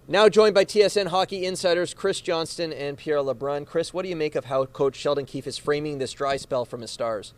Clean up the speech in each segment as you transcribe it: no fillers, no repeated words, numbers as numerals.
Now joined by TSN hockey insiders Chris Johnston and Pierre LeBrun. Chris, what do you make of how Coach Sheldon Keefe is framing this dry spell from his Stars?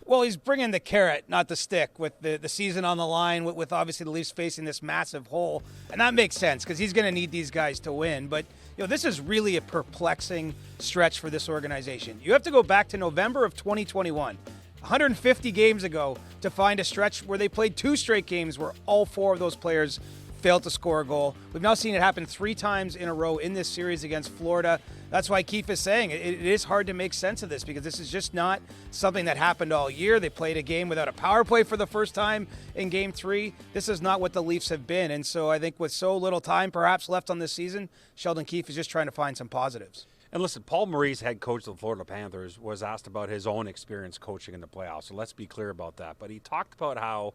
Well, he's bringing the carrot, not the stick, with the season on the line, with obviously the Leafs facing this massive hole. And that makes sense because he's going to need these guys to win. But this is really a perplexing stretch for this organization. You have to go back to November of 2021, 150 games ago, to find a stretch where they played 2 straight games where all 4 of those players failed to score a goal. We've now seen it happen 3 times in a row in this series against Florida. That's why Keefe is saying it is hard to make sense of this because this is just not something that happened all year. They played a game without a power play for the first time in Game 3. This is not what the Leafs have been. And so I think with so little time perhaps left on this season, Sheldon Keefe is just trying to find some positives. And listen, Paul Maurice, head coach of the Florida Panthers, was asked about his own experience coaching in the playoffs. So let's be clear about that. But he talked about how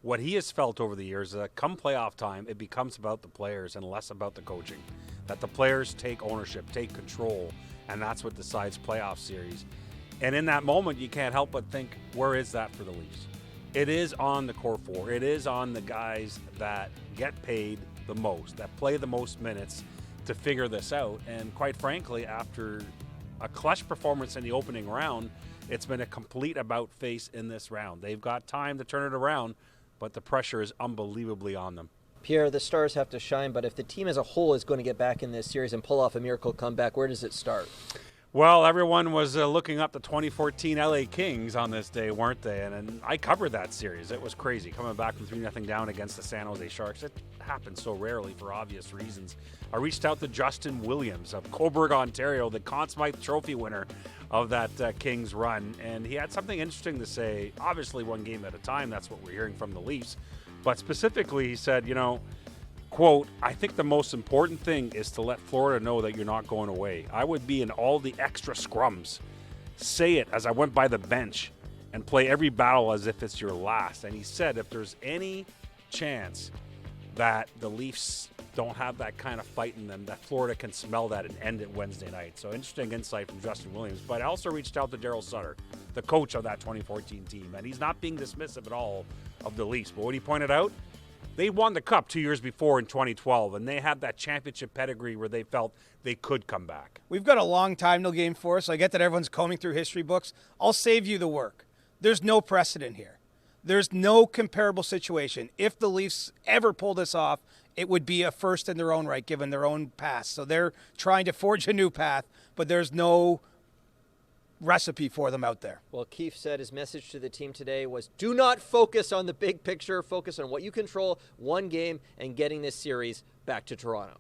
what he has felt over the years is that come playoff time, it becomes about the players and less about the coaching. That the players take ownership, take control, and that's what decides playoff series. And in that moment, you can't help but think, where is that for the Leafs? It is on the core 4. It is on the guys that get paid the most, that play the most minutes to figure this out. And quite frankly, after a clutch performance in the opening round, it's been a complete about-face in this round. They've got time to turn it around, but the pressure is unbelievably on them. Pierre, the Stars have to shine, but if the team as a whole is going to get back in this series and pull off a miracle comeback, where does it start? Well, everyone was looking up the 2014 LA Kings on this day, weren't they? And I covered that series. It was crazy, coming back from 3-0 down against the San Jose Sharks. It happens so rarely for obvious reasons. I reached out to Justin Williams of Cobourg, Ontario, the Conn Smythe Trophy winner of that Kings run, and he had something interesting to say. Obviously, one game at a time, that's what we're hearing from the Leafs. But specifically, he said, quote, I think the most important thing is to let Florida know that you're not going away. I would be in all the extra scrums. Say it as I went by the bench and play every battle as if it's your last. And he said if there's any chance that the Leafs don't have that kind of fight in them, that Florida can smell that and end it Wednesday night. So interesting insight from Justin Williams. But I also reached out to Daryl Sutter, the coach of that 2014 team, and he's not being dismissive at all of the Leafs. But what he pointed out, they won the Cup 2 years before in 2012, and they had that championship pedigree where they felt they could come back. We've got a long time till Game 4, so I get that everyone's combing through history books. I'll save you the work. There's no precedent here. There's no comparable situation. If the Leafs ever pull this off, it would be a first in their own right, given their own past. So they're trying to forge a new path, but there's no recipe for them out there. Well, Keefe said his message to the team today was do not focus on the big picture. Focus on what you control, one game, and getting this series back to Toronto.